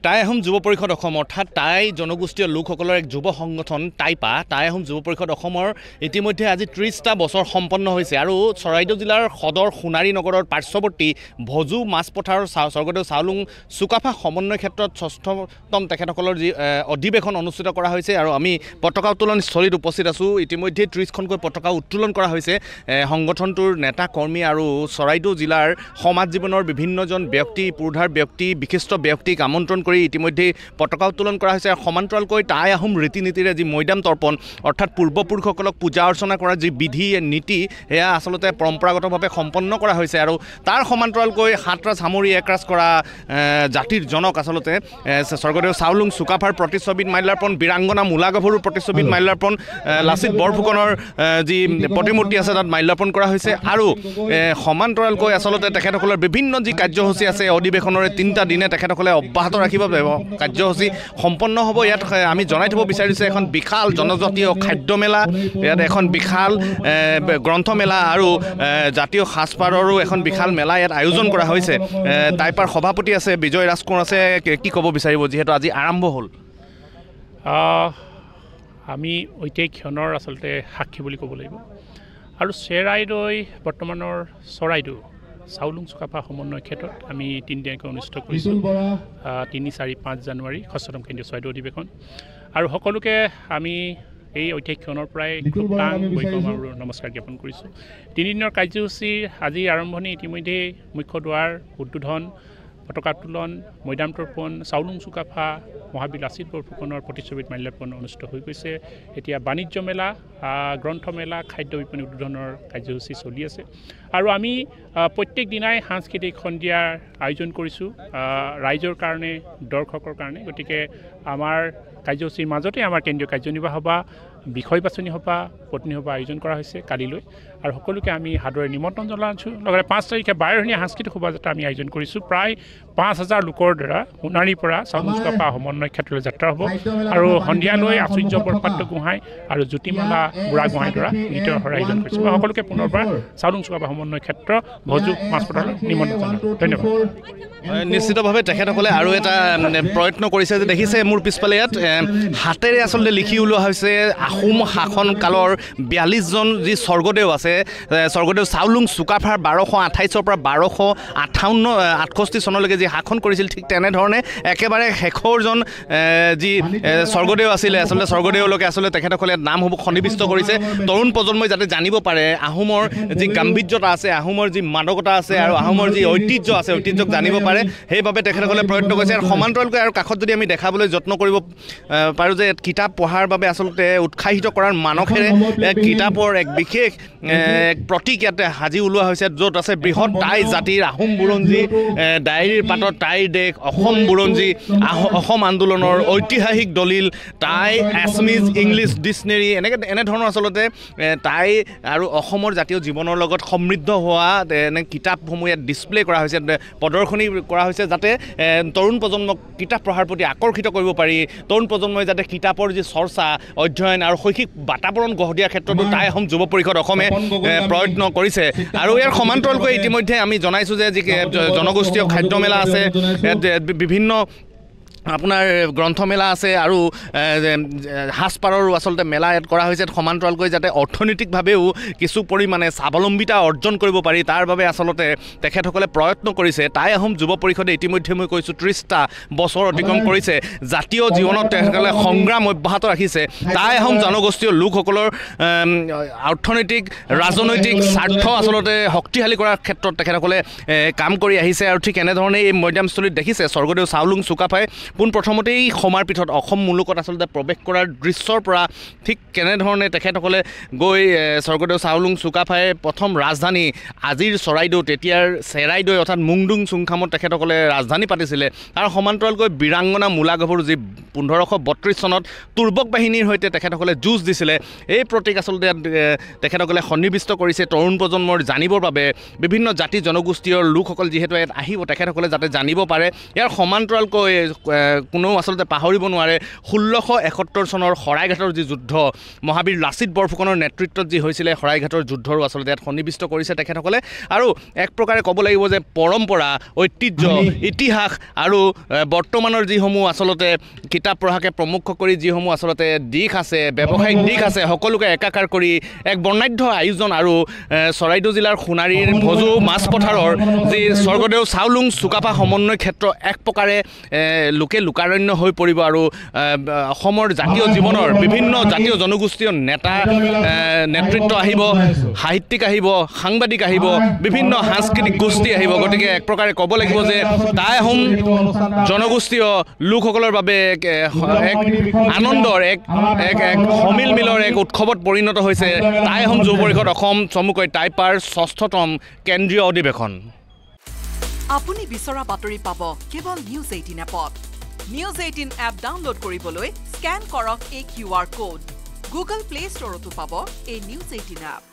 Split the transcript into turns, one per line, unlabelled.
টাই আহোম যুৱ পৰিষদ অসম অৰ্থাৎ টাই জনগোষ্ঠীয় লোকসকলৰ এক যুৱ সংগঠন টাইপা টাই আহোম যুৱ পৰিষদ অসমৰ ইতিমধ্যে আজি 30টা বছৰ সম্পন্ন হৈছে আৰু চৰাইদেউ জিলাৰ সদৰ সোণাৰী নগৰৰ পাৰ্শ্বৱৰ্তী ভজু মাছপথাৰৰ স্বৰ্গদেউ চাওলুং চুকাফা সমন্বয় ক্ষেত্ৰত 6ম তেখেতসকলৰ যি অধিৱেশন অনুষ্ঠিত কৰা হৈছে আৰু আমি পতাকা উত্তোলন স্থলীত উপস্থিত আছোঁ। ইতিমধ্যে 30খনকৈ পতাকা উত্তোলন কৰা হৈছে। সংগঠনটোৰ নেতা কৰ্মী আৰু চৰাইদেউ জিলাৰ সমাজ জীৱনৰ বিভিন্নজন ব্যক্তি পুৰোধাৰ ব্যক্তি বিশিষ্ট ব্যক্তিক আমন্ত্ৰণ কৰি ইতিমধ্যে পতাকা উত্তোলন কৰা হৈছে। সমান্তৰালকৈ টাই আহোম ৰীতি নীতিৰে যি মৈদাম তৰ্পণ অৰ্থাৎ পূৰ্বপুৰুষসকলক পূজা অৰ্চনা কৰাৰ যি বিধি নীতি সেয়া আচলতে পৰম্পৰাগতভাৱে সম্পন্ন কৰা হৈছে আৰু তাৰ সমান্তৰালকৈ সাতৰাজ সামৰি একৰাজ কৰা জাতিৰ জনক আচলতে স্বৰ্গদেউ চাওলুং চুকাফাৰ প্ৰতিচ্ছবিত মাল্যাৰ্পণ বীৰাংগনা মূলা গাভৰুৰ প্ৰতিচ্ছবিত মাল্যাৰ্পণ লাচিত বৰফুকনৰ যি প্ৰতিমূৰ্তি আছে তাত মাল্যাৰ্পণ কৰা হৈছে আৰু সমান্তৰালকৈ আচলতে তেখেতসকলৰ বিভিন্ন যি কাৰ্যসূচী আছে অধিৱেশনৰে 3টা দিনে তেখেতসকলে অব্যাহত ৰাখিব কাৰ্যসূচী সম্পন্ন হ'ব। ইয়াত আমি জনাই থ'ব বিচাৰিছোঁ এখন বিশাল জনজাতীয় খাদ্যমেলা, ইয়াত এখন বিশাল গ্ৰন্থমেলা আৰু জাতীয় সাজপাৰৰো এখন বিশাল মেলা ইয়াত আয়োজন কৰা হৈছে। টাইপাৰ সভাপতি আছে বিজয় ৰাজকোঁৱৰ আছে, কি ক'ব বিচাৰিব যিহেতু আজি আৰম্ভ হ'ল?
আমি ঐতিহাসিক ক্ষণৰ আচলতে সাক্ষী বুলি ক'ব লাগিব আৰু চৰাইদেউ বৰ্তমানৰ চৰাইদেউ চাওলুং চুকাফা সমন্বয় ক্ষেত্ৰত আমি 3 দিনকৈ অনুষ্ঠিত কৰিছোঁ। 3, 4, 5 জানুৱাৰী 6ম কেন্দ্ৰীয় চৰাইদেউ অধিৱেশন আৰু সকলোকে আমি এই ঐতিহাসিক ক্ষণৰ পৰাই বৈকম আৰু নমস্কাৰ জ্ঞাপন কৰিছোঁ। 3 দিনৰ কাৰ্যসূচীৰ আজি আৰম্ভণি ইতিমধ্যে মুখ্য দুৱাৰ উদ্বোধন, পতাকা উত্তোলন, মৈদাম তৰ্পণ, চাওলুং চুকাফা মহাবীৰ লাচিত বৰফুকনৰ প্ৰতিচ্ছবিত মাল্যাৰ্পণ অনুষ্ঠিত হৈ গৈছে। এতিয়া বাণিজ্য মেলা, গ্ৰন্থমেলা, খাদ্য বিপণী উদ্বোধনৰ কাৰ্যসূচী চলি আছে আৰু আমি প্ৰত্যেক দিনাই সাংস্কৃতিক সন্ধিয়াৰ আয়োজন কৰিছোঁ ৰাইজৰ কাৰণে, দৰ্শকৰ কাৰণে। গতিকে আমাৰ কাৰ্যসূচীৰ মাজতে আমাৰ কেন্দ্ৰীয় কাৰ্যনিৰ্বাহ সভা, বিষয় বাছনি সভা, পত্নী সভা আয়োজন কৰা হৈছে কালিলৈ আৰু সকলোকে আমি সাদৰে নিমন্ত্ৰণ জনাইছোঁ। লগতে 5 তাৰিখে 12দিনীয়া সাংস্কৃতিক শোভাযাত্ৰা আমি আয়োজন কৰিছোঁ। প্ৰায় 5000 লোকৰ দ্বাৰা সোণাৰীৰ পৰা চাওলুং চুকাফা সমন্বয় ক্ষেত্ৰলৈ যাত্ৰা হ'ব আৰু সন্ধিয়ালৈ আচুৰ্য বৰপাত্ৰ গোহাঁই আৰু জ্যোতিমালা বুঢ়াগোহাঁইৰ দ্বাৰা গীতৰ শৰাই আয়োজন কৰিছোঁ। সকলোকে পুনৰবাৰ চাওলুং চুকাফা সমন্বয় ক্ষেত্ৰ ভজু মাছপথাৰলৈ নিমন্ত্ৰণ জনালোঁ। ধন্যবাদ।
নিশ্চিতভাৱে তেখেতসকলে আৰু এটা প্ৰয়ত্ন কৰিছে যে দেখিছে মোৰ পিছফালে ইয়াত হাতেৰে আচলতে লিখি ওলোৱা হৈছে আহোম শাসন কালৰ 42জন যি স্বৰ্গদেউ আছে, স্বৰ্গদেউ চাওলুং চুকাফাৰ 1228 পৰা 1268 চনলৈকে যি শাসন কৰিছিল ঠিক তেনেধৰণে একেবাৰে শেষৰজন যি স্বৰ্গদেউ আছিলে আচলতে স্বৰ্গদেউলৈকে আচলতে তেখেতসকলে নামসমূহ সন্নিৱিষ্ট কৰিছে তৰুণ প্ৰজন্মই যাতে জানিব পাৰে আহোমৰ যি গাম্ভীৰ্যতা আছে, আহোমৰ যি মাদকতা আছে আৰু আহোমৰ যি ঐতিহ্য আছে ঐতিহ্যক জানিব পাৰে। সেইবাবে তেখেতসকলে প্ৰয়ত্ন কৰিছে আৰু সমান্তৰালকৈ আৰু কাষত যদি আমি দেখাবলৈ যত্ন কৰিব পাৰোঁ যে কিতাপ পঢ়াৰ বাবে আচলতে উৎসাহিত কৰাৰ মানসেৰে কিতাপৰ এক বিশেষ প্ৰতীক ইয়াতে সাজি ওলোৱা হৈছে, য'ত আছে বৃহৎ টাই জাতিৰ আহোম বুৰঞ্জী, ডায়েৰীৰ পাতত টাইৰ দেশ, অসম বুৰঞ্জী, অসম আন্দোলনৰ ঐতিহাসিক দলিল, টাই এছমিজ ইংলিছ ডিক্সনেৰী এনেধৰণৰ আচলতে টাই আৰু অসমৰ জাতীয় জীৱনৰ লগত সমৃদ্ধ হোৱা এনে কিতাপসমূহ ইয়াত ডিছপ্লে কৰা হৈছে, প্ৰদৰ্শনী কৰা হৈছে যাতে তৰুণ প্ৰজন্মক কিতাপ পঢ়াৰ প্ৰতি আকৰ্ষিত কৰিব পাৰি। তৰুণ প্ৰজন্মই যাতে কিতাপৰ যি চৰ্চা অধ্যয়ন আৰু শৈক্ষিক বাতাবৰণ গঢ় দিয়াৰ ক্ষেত্ৰতো টাই আহোম যুৱ পৰিষদ অসমে প্ৰয়ত্ন কৰিছে আৰু ইয়াৰ সমান্তৰালকৈ ইতিমধ্যে আমি জনাইছোঁ যে যি জনগোষ্ঠীয় খাদ্যমেলা আছে, বিভিন্ন আপোনাৰ গ্ৰন্থমেলা আছে আৰু সাজপাৰৰো আচলতে মেলা ইয়াত কৰা হৈছে। সমান্তৰালকৈ যাতে অৰ্থনৈতিকভাৱেও কিছু পৰিমাণে স্বাৱলম্বিতা অৰ্জন কৰিব পাৰি তাৰ বাবে আচলতে তেখেতসকলে প্ৰয়ত্ন কৰিছে। টাই আহোম যুৱ পৰিষদে ইতিমধ্যে মই কৈছোঁ 30টা বছৰ অতিক্ৰম কৰিছে। জাতীয় জীৱনত তেখেতসকলে সংগ্ৰাম অব্যাহত ৰাখিছে। টাই আহোম জনগোষ্ঠীয় লোকসকলৰ অৰ্থনৈতিক ৰাজনৈতিক স্বাৰ্থ আচলতে শক্তিশালী কৰাৰ ক্ষেত্ৰত তেখেতসকলে কাম কৰি আহিছে আৰু ঠিক এনেধৰণে এই মৈদামস্থলীত দেখিছে স্বৰ্গদেউ চাওলুং চুকাফাই পোনপ্ৰথমতেই সমাৰপীঠত অসম মুলুকত আচলতে প্ৰৱেশ কৰাৰ দৃশ্যৰ পৰা ঠিক কেনেধৰণে তেখেতসকলে গৈ স্বৰ্গদেউ চাওলুং চুকাফাই প্ৰথম ৰাজধানী আজিৰ চৰাইদেউ তেতিয়াৰ চেৰাইদেউ অৰ্থাৎ মুংডুং চুংখামত তেখেতসকলে ৰাজধানী পাতিছিলে আৰু সমান্তৰালকৈ বীৰাংগনা মূলা গাভৰু যি 1532 চনত তুৰ্বক বাহিনীৰ সৈতে তেখেতসকলে যুঁজ দিছিলে এই প্ৰতীক আচলতে তেখেতসকলে সন্নিৱিষ্ট কৰিছে তৰুণ প্ৰজন্মৰ জানিবৰ বাবে। বিভিন্ন জাতি জনগোষ্ঠীয় লোকসকল যিহেতু ইয়াত আহিব তেখেতসকলে যাতে জানিব পাৰে। ইয়াৰ সমান্তৰালকৈ কোনেও আচলতে পাহৰিব নোৱাৰে 1671 চনৰ শৰাইঘাটৰ যি যুদ্ধ মহাবীৰ লাচিত বৰফুকনৰ নেতৃত্বত যি হৈছিলে শৰাইঘাটৰ যুদ্ধৰো আচলতে ইয়াত সন্নিৱিষ্ট কৰিছে তেখেতসকলে আৰু এক প্ৰকাৰে ক'ব লাগিব যে পৰম্পৰা ঐতিহ্য ইতিহাস আৰু বৰ্তমানৰ যিসমূহ আচলতে কিতাপ পঢ়াকে প্ৰমুখ কৰি যিসমূহ আচলতে দিশ আছে ব্যৱসায়িক দিশ আছে সকলোকে একাকাৰ কৰি এক বৰ্ণাঢ্য আয়োজন আৰু চৰাইদেউ জিলাৰ সোণাৰীৰ ভজু মাছ পথাৰৰ যি স্বৰ্গদেউ চাওলুং চুকাফা সমন্বয় ক্ষেত্ৰ এক প্ৰকাৰে লোকে লোকাৰণ্য হৈ পৰিব আৰু অসমৰ জাতীয় জীৱনৰ বিভিন্ন জাতীয় জনগোষ্ঠীয় নেতা নেতৃত্ব আহিব সাহিত্যিক আহিব সাংবাদিক আহিব বিভিন্ন সাংস্কৃতিক গোষ্ঠী আহিব গতিকে এক প্ৰকাৰে ক'ব লাগিব যে টাই আহোম জনগোষ্ঠীয় লোকসকলৰ বাবে এক আনন্দৰ এক সমিল মিলৰ এক উৎসৱত পৰিণত হৈছে টাই আহোম যুৱ পৰিষদ অসম চমুকৈ টাইপাৰ 6ঠম কেন্দ্ৰীয় অধিৱেশন
আপুনি বিচৰা বাতৰি পাব কেৱল নিউজ 18 এপত নিউজ 18 এপ ডাউনলোড কৰিবলৈ স্ক্যান কৰক এই QR কোড গুগল প্লে ষ্টৰতো পাব এই নিউজ 18 এপ